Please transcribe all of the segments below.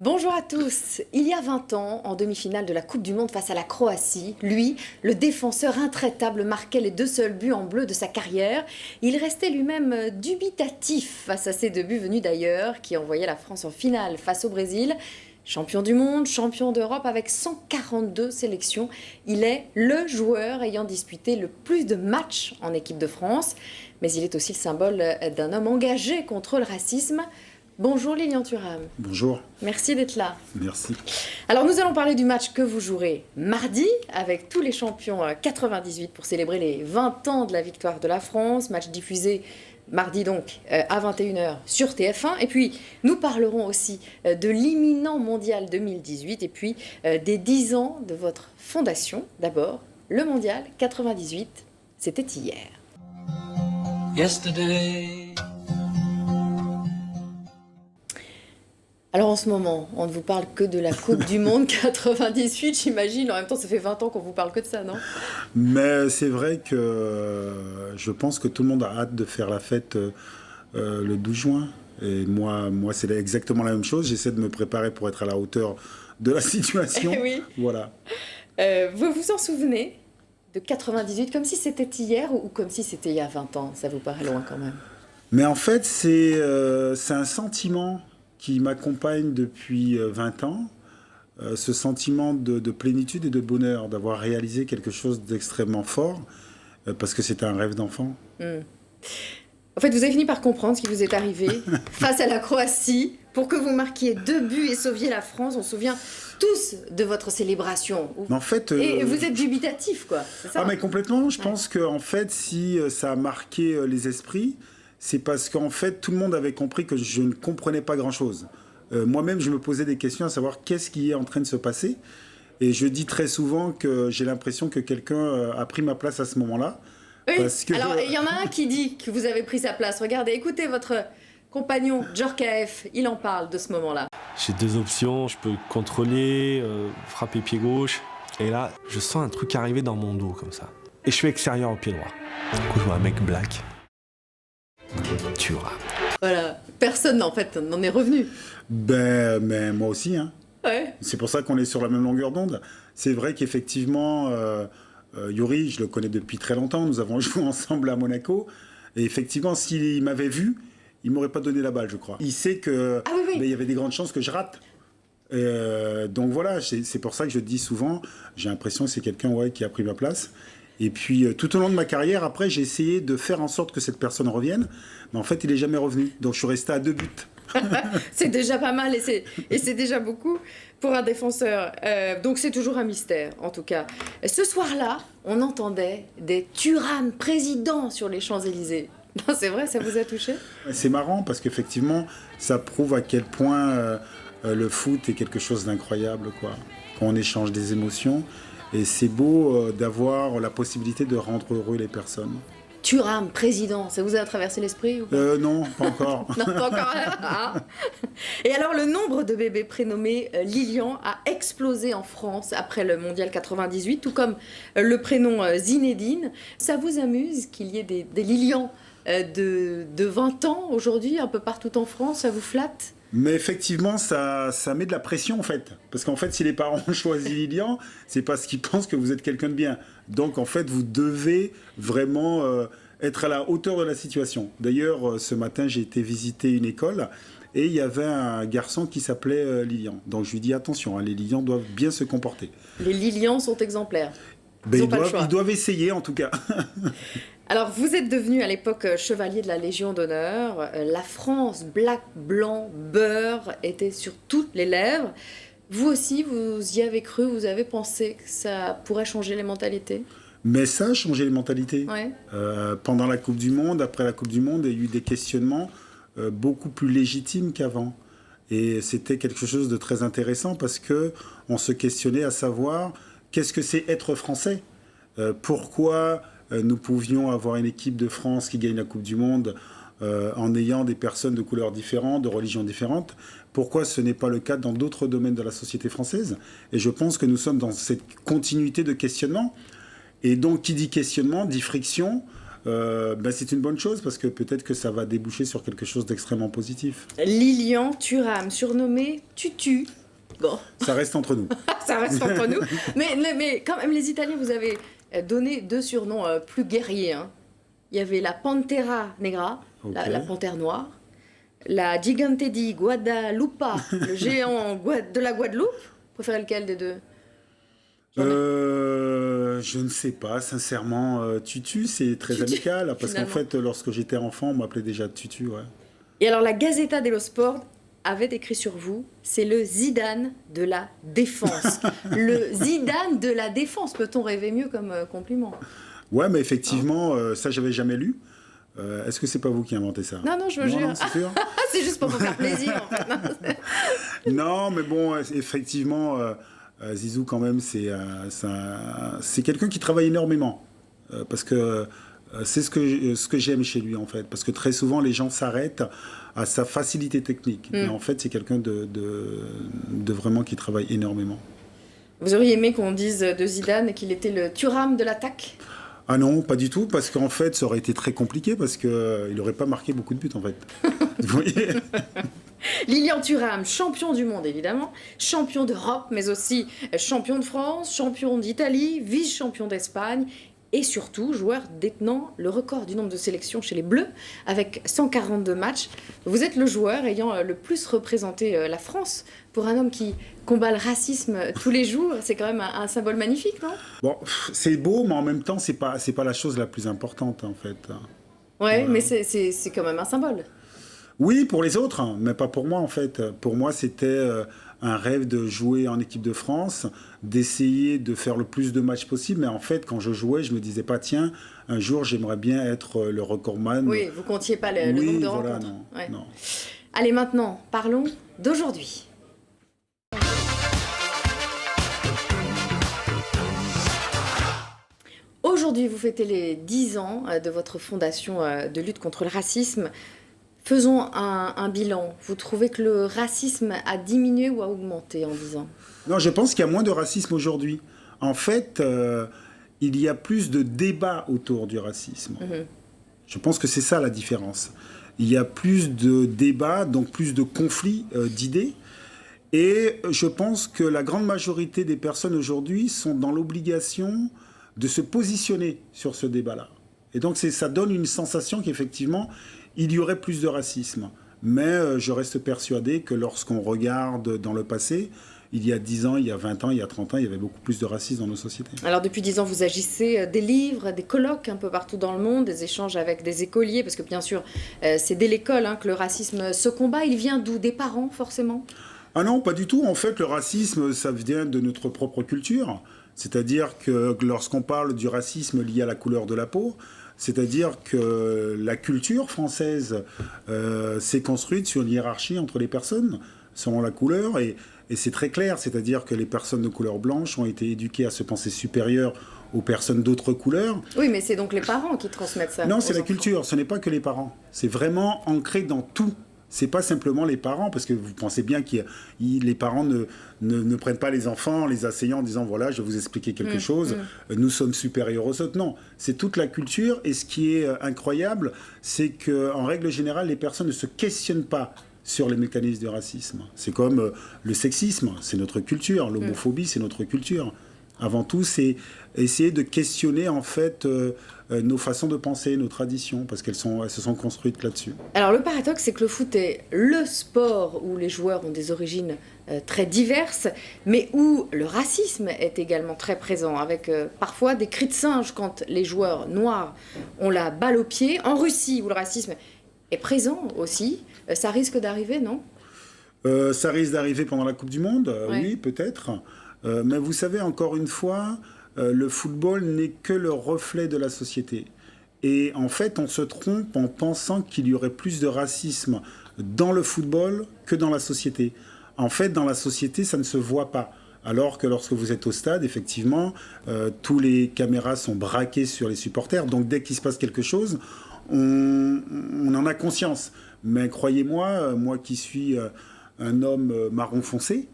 Bonjour à tous. Il y a 20 ans, en demi-finale de la Coupe du Monde face à la Croatie, lui, le défenseur intraitable, marquait les 2 seuls buts en bleu de sa carrière. Il restait lui-même dubitatif face à ces 2 buts venus d'ailleurs, qui envoyaient la France en finale face au Brésil. Champion du monde, champion d'Europe avec 142 sélections, il est le joueur ayant disputé le plus de matchs en équipe de France. Mais il est aussi le symbole d'un homme engagé contre le racisme. Bonjour Lilian Thuram. Bonjour. Merci d'être là. Merci. Alors nous allons parler du match que vous jouerez mardi avec tous les champions 98 pour célébrer les 20 ans de la victoire de la France. Match diffusé mardi donc à 21h sur TF1. Et puis nous parlerons aussi de l'imminent mondial 2018 et puis des 10 ans de votre fondation. D'abord, le mondial 98, c'était hier. Yesterday. Alors en ce moment, on ne vous parle que de la Coupe du Monde 98, j'imagine. En même temps, ça fait 20 ans qu'on vous parle que de ça, non? Mais c'est vrai que je pense que tout le monde a hâte de faire la fête le 12 juin. Et moi c'est exactement la même chose. J'essaie de me préparer pour être à la hauteur de la situation. Oui. Voilà. Vous vous en souvenez de 98 comme si c'était hier ou comme si c'était il y a 20 ans? Ça vous paraît loin quand même? Mais en fait, c'est un sentiment qui m'accompagne depuis 20 ans, ce sentiment de plénitude et de bonheur, d'avoir réalisé quelque chose d'extrêmement fort, parce que c'était un rêve d'enfant. En fait, vous avez fini par comprendre ce qui vous est arrivé face à la Croatie, pour que vous marquiez 2 buts et sauviez la France. On se souvient tous de votre célébration. Mais en fait, et vous êtes dubitatif, quoi, c'est ça? Ah mais complètement, je pense que en fait, si ça a marqué les esprits, c'est parce qu'en fait, tout le monde avait compris que je ne comprenais pas grand-chose. Moi-même, je me posais des questions à savoir qu'est-ce qui est en train de se passer. Et je dis très souvent que j'ai l'impression que quelqu'un a pris ma place à ce moment-là. Oui, parce que... alors il y en a un qui dit que vous avez pris sa place. Regardez, écoutez votre compagnon, Djorkaeff, il en parle de ce moment-là. J'ai 2 options, je peux contrôler, frapper pied gauche. Et là, je sens un truc arriver dans mon dos, comme ça. Et je suis extérieur au pied droit. Du coup, je vois un mec black. Thuram. Voilà, personne en fait n'en est revenu. Mais moi aussi, hein. Ouais. C'est pour ça qu'on est sur la même longueur d'onde. C'est vrai qu'effectivement, Yuri, je le connais depuis très longtemps, nous avons joué ensemble à Monaco, et effectivement, s'il m'avait vu, il m'aurait pas donné la balle, je crois. Il sait que il y avait des grandes chances que je rate. Donc voilà, c'est pour ça que je dis souvent, j'ai l'impression que c'est quelqu'un qui a pris ma place. Et puis, tout au long de ma carrière, après, j'ai essayé de faire en sorte que cette personne revienne. Mais en fait, il n'est jamais revenu. Donc, je suis resté à 2 buts. C'est déjà pas mal et c'est déjà beaucoup pour un défenseur. Donc, c'est toujours un mystère, en tout cas. Ce soir-là, on entendait des Thuram présidents sur les Champs-Élysées. C'est vrai, ça vous a touché? C'est marrant parce qu'effectivement, ça prouve à quel point le foot est quelque chose d'incroyable, quoi. Quand on échange des émotions. Et c'est beau d'avoir la possibilité de rendre heureux les personnes. Thuram, président, ça vous a traversé l'esprit ou pas? Non, pas encore. Non, pas encore. Ah. Et alors, le nombre de bébés prénommés Lilian a explosé en France après le mondial 98, tout comme le prénom Zinedine. Ça vous amuse qu'il y ait des Lilian de 20 ans aujourd'hui, un peu partout en France? Ça vous flatte? Mais effectivement, ça met de la pression en fait. Parce qu'en fait, si les parents ont choisi Lilian, c'est parce qu'ils pensent que vous êtes quelqu'un de bien. Donc en fait, vous devez vraiment être à la hauteur de la situation. D'ailleurs, ce matin, j'ai été visiter une école et il y avait un garçon qui s'appelait Lilian. Donc je lui dis attention, les Lilians doivent bien se comporter. Les Lilians sont exemplaires. Ils doivent essayer en tout cas. Alors, vous êtes devenu à l'époque chevalier de la Légion d'honneur. La France, black, blanc, beurre, était sur toutes les lèvres. Vous aussi, vous y avez cru, vous avez pensé que ça pourrait changer les mentalités? Mais ça a changé les mentalités. Ouais. Pendant la Coupe du Monde, après la Coupe du Monde, il y a eu des questionnements beaucoup plus légitimes qu'avant. Et c'était quelque chose de très intéressant parce qu'on se questionnait à savoir qu'est-ce que c'est être français? Pourquoi nous pouvions avoir une équipe de France qui gagne la Coupe du Monde en ayant des personnes de couleurs différentes, de religions différentes? Pourquoi ce n'est pas le cas dans d'autres domaines de la société française? Et je pense que nous sommes dans cette continuité de questionnement. Et donc, qui dit questionnement, dit friction, c'est une bonne chose parce que peut-être que ça va déboucher sur quelque chose d'extrêmement positif. Lilian Thuram, surnommé Tutu. Bon. Ça reste entre nous. Ça reste entre nous. Mais quand même, les Italiens, vous avez donné 2 surnoms plus guerriers. Hein. Il y avait la Pantera Negra, Okay. la panthère noire. La Gigante di Guadalupa, le géant de la Guadeloupe. Vous préférez lequel des deux? Je ne sais pas, sincèrement. Tutu, c'est très Tutu, amical. Parce qu'en finalement. fait, lorsque j'étais enfant, on m'appelait déjà Tutu. Ouais. Et alors, la Gazzetta dello Sport avait écrit sur vous, c'est le Zidane de la défense. Le Zidane de la défense, peut-on rêver mieux comme compliment? Ouais, mais effectivement, ça, j'avais jamais lu. Est-ce que c'est pas vous qui inventez ça? Non, je me jure. Non, c'est sûr. C'est juste pour vous faire plaisir, en fait. Non, mais bon, effectivement, Zizou, quand même, c'est quelqu'un qui travaille énormément. Parce que c'est ce que j'aime chez lui, en fait. Parce que très souvent, les gens s'arrêtent à sa facilité technique. Mais en fait, c'est quelqu'un de vraiment qui travaille énormément. Vous auriez aimé qu'on dise de Zidane qu'il était le Thuram de l'attaque? Ah non, pas du tout, parce qu'en fait, ça aurait été très compliqué, parce qu'il n'aurait pas marqué beaucoup de buts, en fait. Vous voyez? Lilian Thuram, champion du monde évidemment, champion d'Europe, mais aussi champion de France, champion d'Italie, vice-champion d'Espagne et surtout joueur détenant le record du nombre de sélections chez les Bleus avec 142 matchs. Vous êtes le joueur ayant le plus représenté la France. Pour un homme qui combat le racisme tous les jours, c'est quand même un symbole magnifique, non? Bon, c'est beau, mais en même temps, c'est pas la chose la plus importante, en fait. Ouais, mais c'est quand même un symbole. Oui, pour les autres, hein, mais pas pour moi en fait. Pour moi, c'était un rêve de jouer en équipe de France, d'essayer de faire le plus de matchs possible. Mais en fait, quand je jouais, je me disais pas, tiens, un jour, j'aimerais bien être le recordman. Oui, vous comptiez pas le Oui, nombre de voilà, rencontres. non, Ouais. non. Allez, maintenant, parlons d'aujourd'hui. Aujourd'hui, vous fêtez les 10 ans de votre fondation de lutte contre le racisme. Faisons un bilan. Vous trouvez que le racisme a diminué ou a augmenté en 10 ans? Non, je pense qu'il y a moins de racisme aujourd'hui. En fait, il y a plus de débats autour du racisme. Je pense que c'est ça la différence. Il y a plus de débats, donc plus de conflits d'idées. Et je pense que la grande majorité des personnes aujourd'hui sont dans l'obligation de se positionner sur ce débat-là. Et donc ça donne une sensation qu'effectivement, il y aurait plus de racisme. Mais je reste persuadé que lorsqu'on regarde dans le passé, il y a 10 ans, il y a 20 ans, il y a 30 ans, il y avait beaucoup plus de racisme dans nos sociétés. Alors depuis 10 ans, vous agissez des livres, des colloques un peu partout dans le monde, des échanges avec des écoliers, parce que bien sûr, c'est dès l'école que le racisme se combat. Il vient d'où? Des parents, forcément? Ah non, pas du tout. En fait, le racisme, ça vient de notre propre culture. C'est-à-dire que lorsqu'on parle du racisme lié à la couleur de la peau, c'est-à-dire que la culture française s'est construite sur une hiérarchie entre les personnes selon la couleur, et c'est très clair, c'est-à-dire que les personnes de couleur blanche ont été éduquées à se penser supérieures aux personnes d'autres couleurs. Oui, mais c'est donc les parents qui transmettent ça. Non, c'est la enfants. culture, ce n'est pas que les parents. C'est vraiment ancré dans tout. C'est pas simplement les parents, parce que vous pensez bien que les parents ne prennent pas les enfants, les asseyant en disant voilà, je vais vous expliquer quelque chose, nous sommes supérieurs aux autres. Non, c'est toute la culture, et ce qui est incroyable, c'est qu'en règle générale, les personnes ne se questionnent pas sur les mécanismes du racisme. C'est comme le sexisme, c'est notre culture, l'homophobie, c'est notre culture. Avant tout, c'est essayer de questionner en fait nos façons de penser, nos traditions, parce qu'elles se sont construites là-dessus. Alors le paradoxe, c'est que le foot est le sport où les joueurs ont des origines très diverses, mais où le racisme est également très présent, avec parfois des cris de singe quand les joueurs noirs ont la balle au pied. En Russie, où le racisme est présent aussi, ça risque d'arriver, non? Ça risque d'arriver pendant la Coupe du Monde, Ouais. oui, peut-être. Mais vous savez, encore une fois, le football n'est que le reflet de la société. Et en fait, on se trompe en pensant qu'il y aurait plus de racisme dans le football que dans la société. En fait, dans la société, ça ne se voit pas. Alors que lorsque vous êtes au stade, effectivement, tous les caméras sont braquées sur les supporters. Donc dès qu'il se passe quelque chose, on en a conscience. Mais croyez-moi, moi qui suis un homme marron foncé,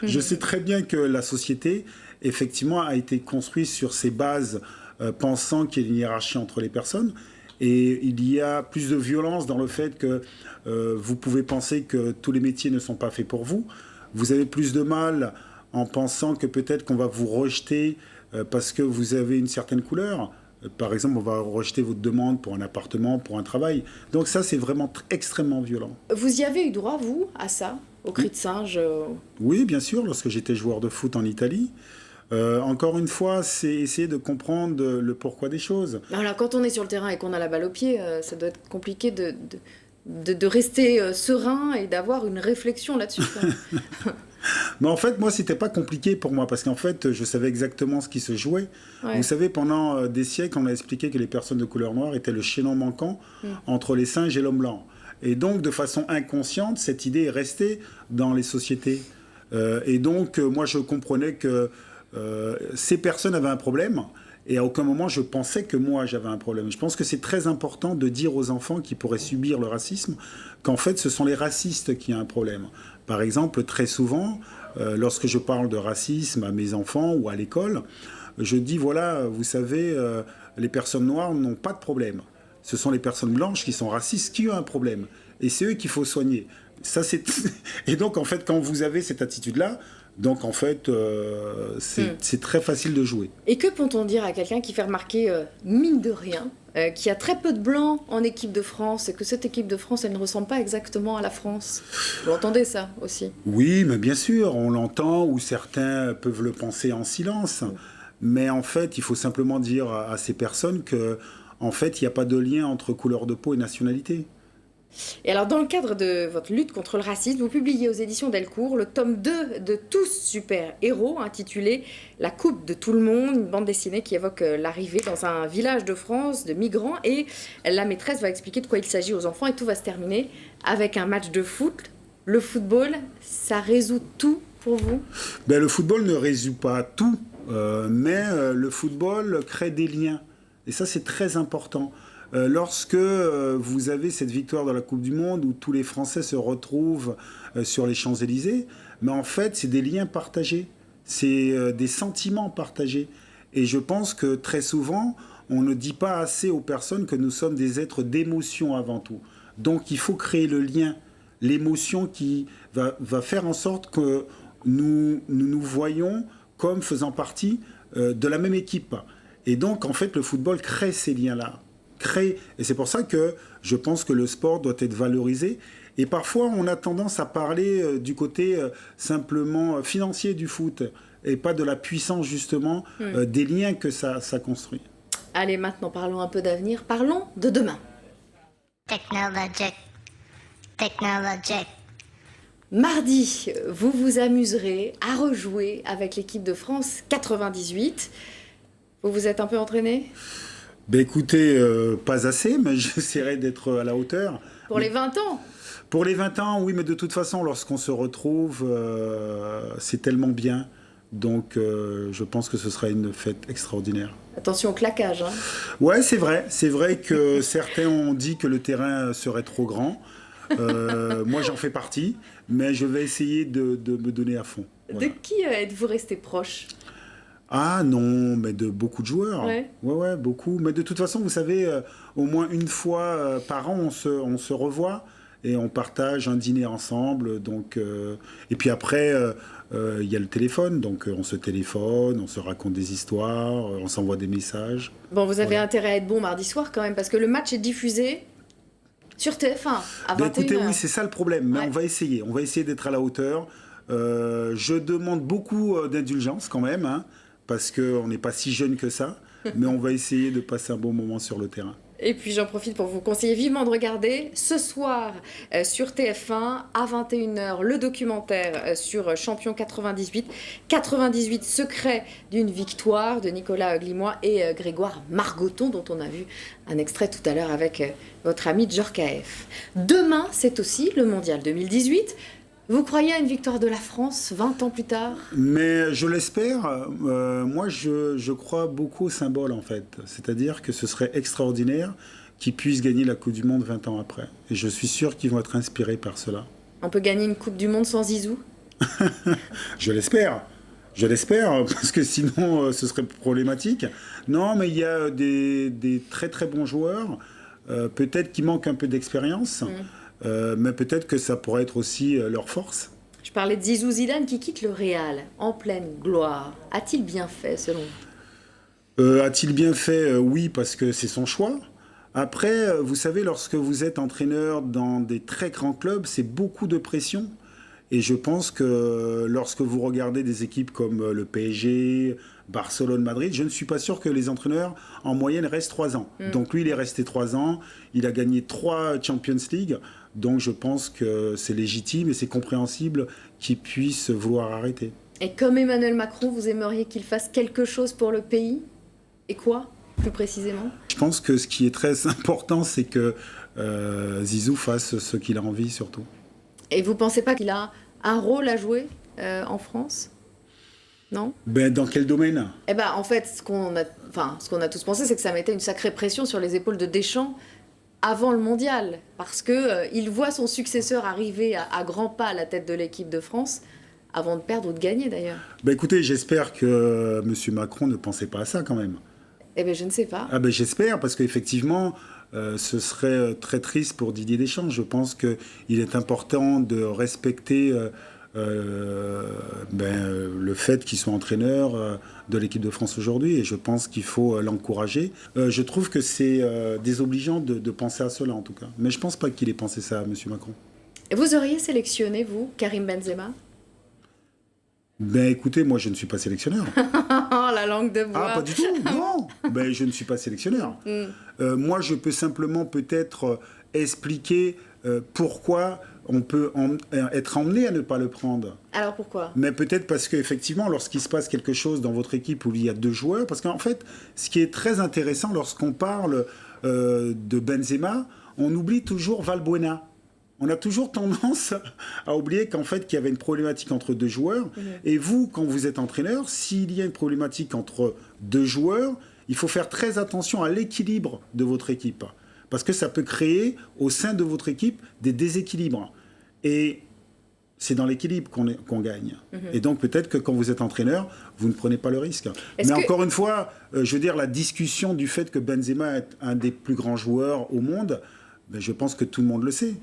je sais très bien que la société, effectivement, a été construite sur ces bases pensant qu'il y a une hiérarchie entre les personnes. Et il y a plus de violence dans le fait que vous pouvez penser que tous les métiers ne sont pas faits pour vous. Vous avez plus de mal en pensant que peut-être qu'on va vous rejeter parce que vous avez une certaine couleur. Par exemple, on va rejeter votre demande pour un appartement, pour un travail. Donc ça, c'est vraiment extrêmement violent. Vous y avez eu droit, vous, à ça, au cri de singe Oui, bien sûr, lorsque j'étais joueur de foot en Italie. Encore une fois, c'est essayer de comprendre le pourquoi des choses. Alors, quand on est sur le terrain et qu'on a la balle au pied, ça doit être compliqué de rester serein et d'avoir une réflexion là-dessus. Mais en fait, moi, c'était pas compliqué pour moi, parce qu'en fait, je savais exactement ce qui se jouait. Ouais. Vous savez, pendant des siècles, on a expliqué que les personnes de couleur noire étaient le chaînon manquant entre les singes et l'homme blanc. Et donc, de façon inconsciente, cette idée est restée dans les sociétés. Et donc, moi, je comprenais que ces personnes avaient un problème, et à aucun moment je pensais que moi j'avais un problème. Je pense que c'est très important de dire aux enfants qui pourraient subir le racisme qu'en fait ce sont les racistes qui ont un problème. Par exemple, très souvent, lorsque je parle de racisme à mes enfants ou à l'école, je dis voilà, vous savez, les personnes noires n'ont pas de problème. Ce sont les personnes blanches qui sont racistes qui ont un problème. Et c'est eux qu'il faut soigner. Ça, c'est... Et donc, en fait, quand vous avez cette attitude-là, donc en fait, c'est très facile de jouer. Et que peut-on dire à quelqu'un qui fait remarquer, mine de rien, qu'il y a très peu de blancs en équipe de France et que cette équipe de France, elle ne ressemble pas exactement à la France? Vous l'entendez ça aussi? Oui, mais bien sûr, on l'entend, ou certains peuvent le penser en silence. Mais en fait, il faut simplement dire à ces personnes que, en fait, il n'y a pas de lien entre couleur de peau et nationalité. Et alors, dans le cadre de votre lutte contre le racisme, vous publiez aux éditions Delcourt le tome 2 de Tous Super Héros, intitulé La Coupe de tout le monde, une bande dessinée qui évoque l'arrivée dans un village de France de migrants. Et la maîtresse va expliquer de quoi il s'agit aux enfants, et tout va se terminer avec un match de foot. Le football, ça résout tout pour vous? Ben, le football ne résout pas tout, mais le football crée des liens. Et ça, c'est très important. Lorsque vous avez cette victoire dans la Coupe du Monde où tous les Français se retrouvent sur les Champs-Élysées, mais en fait, c'est des liens partagés, c'est des sentiments partagés. Et je pense que très souvent, on ne dit pas assez aux personnes que nous sommes des êtres d'émotion avant tout. Donc, il faut créer le lien, l'émotion qui va faire en sorte que nous voyons comme faisant partie de la même équipe. Et donc, en fait, le football crée ces liens-là. Et c'est pour ça que je pense que le sport doit être valorisé. Et parfois, on a tendance à parler du côté simplement financier du foot et pas de la puissance, justement, des liens que ça construit. Allez, maintenant, parlons un peu d'avenir. Parlons de demain. Technologic. Technologic. Mardi, vous vous amuserez à rejouer avec l'équipe de France 98. Vous vous êtes un peu entraîné? Ben écoutez, pas assez, mais j'essaierai d'être à la hauteur. Pour les 20 ans? Pour les 20 ans, oui, mais de toute façon, lorsqu'on se retrouve, c'est tellement bien. Donc, je pense que ce sera une fête extraordinaire. Attention au claquage, hein. Ouais, c'est vrai. C'est vrai que certains ont dit que le terrain serait trop grand. Moi, j'en fais partie, mais je vais essayer de me donner à fond. Voilà. De qui êtes-vous resté proche? Ah non, mais de beaucoup de joueurs. Ouais, beaucoup. Mais de toute façon, vous savez, au moins une fois par an, on se revoit et on partage un dîner ensemble. Donc, et puis après, il y a le téléphone. Donc, on se téléphone, on se raconte des histoires, on s'envoie des messages. Bon, vous avez intérêt à être bon mardi soir quand même, parce que le match est diffusé sur TF1 à 21h. Écoutez, oui, c'est ça le problème. Mais Ouais. on va essayer d'être à la hauteur. Je demande beaucoup d'indulgence quand même, hein, parce qu'on n'est pas si jeune que ça, mais on va essayer de passer un bon moment sur le terrain. Et puis j'en profite pour vous conseiller vivement de regarder ce soir sur TF1 à 21h le documentaire sur Champion 98. 98 secrets d'une victoire de Nicolas Glimois et Grégoire Margoton, dont on a vu un extrait tout à l'heure avec votre ami Djorkaeff. Demain, c'est aussi le Mondial 2018. Vous croyez à une victoire de la France 20 ans plus tard? Mais je l'espère. Moi, je crois beaucoup au symbole, en fait. C'est-à-dire que ce serait extraordinaire qu'ils puissent gagner la Coupe du Monde 20 ans après. Et je suis sûr qu'ils vont être inspirés par cela. On peut gagner une Coupe du Monde sans Zizou? Je l'espère. Je l'espère, parce que sinon ce serait problématique. Non, mais il y a des très très bons joueurs, peut-être qui manquent un peu d'expérience, mais peut-être que ça pourrait être aussi leur force. Je parlais de Zizou Zidane qui quitte le Real en pleine gloire. A-t-il bien fait selon vous? A-t-il bien fait? Oui, parce que c'est son choix. Après, vous savez, lorsque vous êtes entraîneur dans des très grands clubs, c'est beaucoup de pression. Et je pense que lorsque vous regardez des équipes comme le PSG, Barcelone, Madrid, je ne suis pas sûr que les entraîneurs, en moyenne, restent 3 ans. Donc lui, il est resté 3 ans. Il a gagné 3 Champions League. Donc je pense que c'est légitime et c'est compréhensible qu'il puisse vouloir arrêter. Et comme Emmanuel Macron, vous aimeriez qu'il fasse quelque chose pour le pays? Et quoi, plus précisément? Je pense que ce qui est très important, c'est que Zizou fasse ce qu'il a envie surtout. Et vous pensez pas qu'il a un rôle à jouer en France? Non? Ben, dans quel domaine? Eh ben, en fait, ce qu'on a tous pensé, c'est que ça mettait une sacrée pression sur les épaules de Deschamps avant le mondial. Parce que il voit son successeur arriver à grands pas à la tête de l'équipe de France, avant de perdre ou de gagner d'ailleurs. Ben, écoutez, j'espère que M. Macron ne pensait pas à ça quand même. Eh bien, je ne sais pas. Ah ben, j'espère, parce qu'effectivement, ce serait très triste pour Didier Deschamps. Je pense qu'il est important de respecter le fait qu'il soit entraîneur de l'équipe de France aujourd'hui, et je pense qu'il faut l'encourager. Je trouve que c'est désobligeant de penser à cela, en tout cas. Mais je ne pense pas qu'il ait pensé ça à M. Macron. Et vous auriez sélectionné, vous, Karim Benzema? Ben écoutez, moi je ne suis pas sélectionneur. La langue de bois. Ah, pas du tout, non. Ben, je ne suis pas sélectionneur. Moi, je peux simplement peut-être expliquer pourquoi on peut être emmené à ne pas le prendre. Alors pourquoi? Mais peut-être parce qu'effectivement, lorsqu'il se passe quelque chose dans votre équipe où il y a 2 joueurs, parce qu'en fait, ce qui est très intéressant lorsqu'on parle de Benzema, on oublie toujours Valbuena. On a toujours tendance à oublier qu'en fait, qu'il y avait une problématique entre 2 joueurs. Et vous, quand vous êtes entraîneur, s'il y a une problématique entre 2 joueurs, il faut faire très attention à l'équilibre de votre équipe. Parce que ça peut créer, au sein de votre équipe, des déséquilibres. Et c'est dans l'équilibre qu'on gagne. Et donc, peut-être que quand vous êtes entraîneur, vous ne prenez pas le risque. Mais encore une fois, je veux dire, la discussion du fait que Benzema est un des plus grands joueurs au monde, ben, je pense que tout le monde le sait.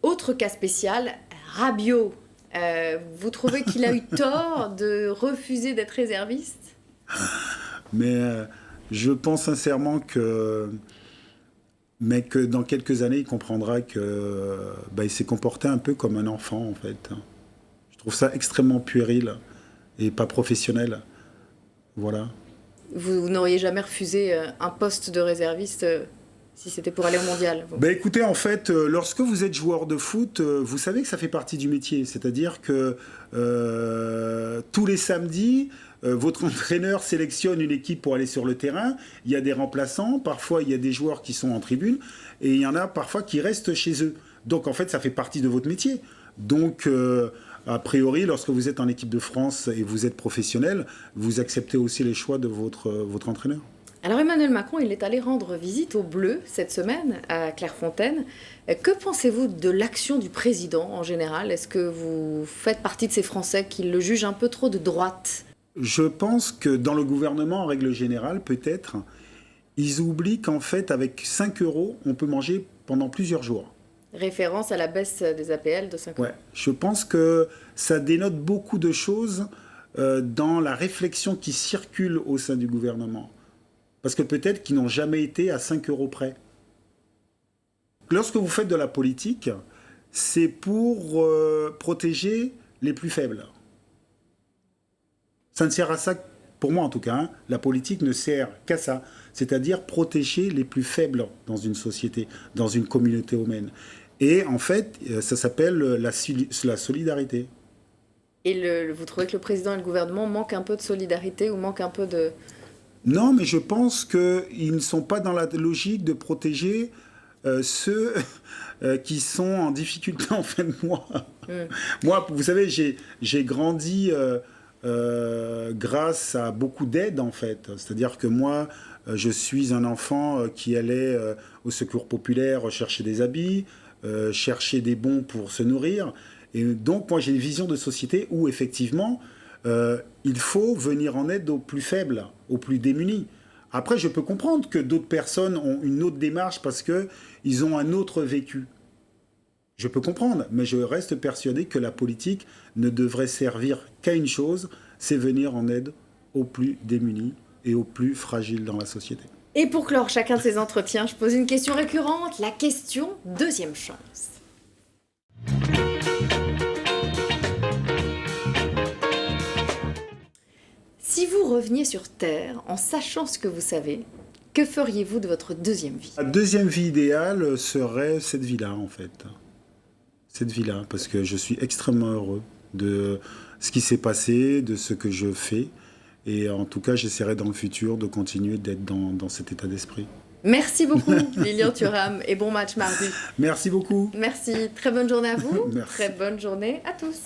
Autre cas spécial, Rabiot. Vous trouvez qu'il a eu tort de refuser d'être réserviste? Mais je pense sincèrement que dans quelques années, il comprendra qu'il s'est comporté un peu comme un enfant, en fait. Je trouve ça extrêmement puéril et pas professionnel. Voilà. Vous n'auriez jamais refusé un poste de réserviste si c'était pour aller au mondial? Ben écoutez, en fait, lorsque vous êtes joueur de foot, vous savez que ça fait partie du métier. C'est-à-dire que tous les samedis, votre entraîneur sélectionne une équipe pour aller sur le terrain. Il y a des remplaçants, parfois il y a des joueurs qui sont en tribune, et il y en a parfois qui restent chez eux. Donc en fait, ça fait partie de votre métier. Donc a priori, lorsque vous êtes en équipe de France et vous êtes professionnel, vous acceptez aussi les choix de votre entraîneur. Alors Emmanuel Macron, il est allé rendre visite aux Bleus cette semaine à Clairefontaine. Que pensez-vous de l'action du président en général? Est-ce que vous faites partie de ces Français qui le jugent un peu trop de droite? Je pense que dans le gouvernement, en règle générale, peut-être, ils oublient qu'en fait, avec 5 €, on peut manger pendant plusieurs jours. Référence à la baisse des APL de 5 €. Ouais, je pense que ça dénote beaucoup de choses dans la réflexion qui circule au sein du gouvernement. Parce que peut-être qu'ils n'ont jamais été à 5 € près. Lorsque vous faites de la politique, c'est pour protéger les plus faibles. Ça ne sert à ça, pour moi en tout cas, hein. La politique ne sert qu'à ça, c'est-à-dire protéger les plus faibles dans une société, dans une communauté humaine. Et en fait, ça s'appelle la solidarité. Et vous trouvez que le président et le gouvernement manquent un peu de solidarité ou manquent un peu de... Non, mais je pense qu'ils ne sont pas dans la logique de protéger ceux qui sont en difficulté en fin de mois. Moi, vous savez, j'ai grandi grâce à beaucoup d'aide, en fait. C'est-à-dire que moi, je suis un enfant qui allait au secours populaire chercher des habits, chercher des bons pour se nourrir. Et donc, moi, j'ai une vision de société où, effectivement, il faut venir en aide aux plus faibles, aux plus démunis. Après, je peux comprendre que d'autres personnes ont une autre démarche parce qu'ils ont un autre vécu. Je peux comprendre, mais je reste persuadé que la politique ne devrait servir qu'à une chose, c'est venir en aide aux plus démunis et aux plus fragiles dans la société. Et pour clore chacun de ces entretiens, je pose une question récurrente, la question deuxième chance. Si vous reveniez sur Terre en sachant ce que vous savez, que feriez-vous de votre deuxième vie? La deuxième vie idéale serait cette vie-là, en fait. Cette vie-là, parce que je suis extrêmement heureux de ce qui s'est passé, de ce que je fais. Et en tout cas, j'essaierai dans le futur de continuer d'être dans cet état d'esprit. Merci beaucoup, Lilian Thuram, et bon match mardi. Merci beaucoup. Merci, très bonne journée à vous, Merci. très bonne journée à tous.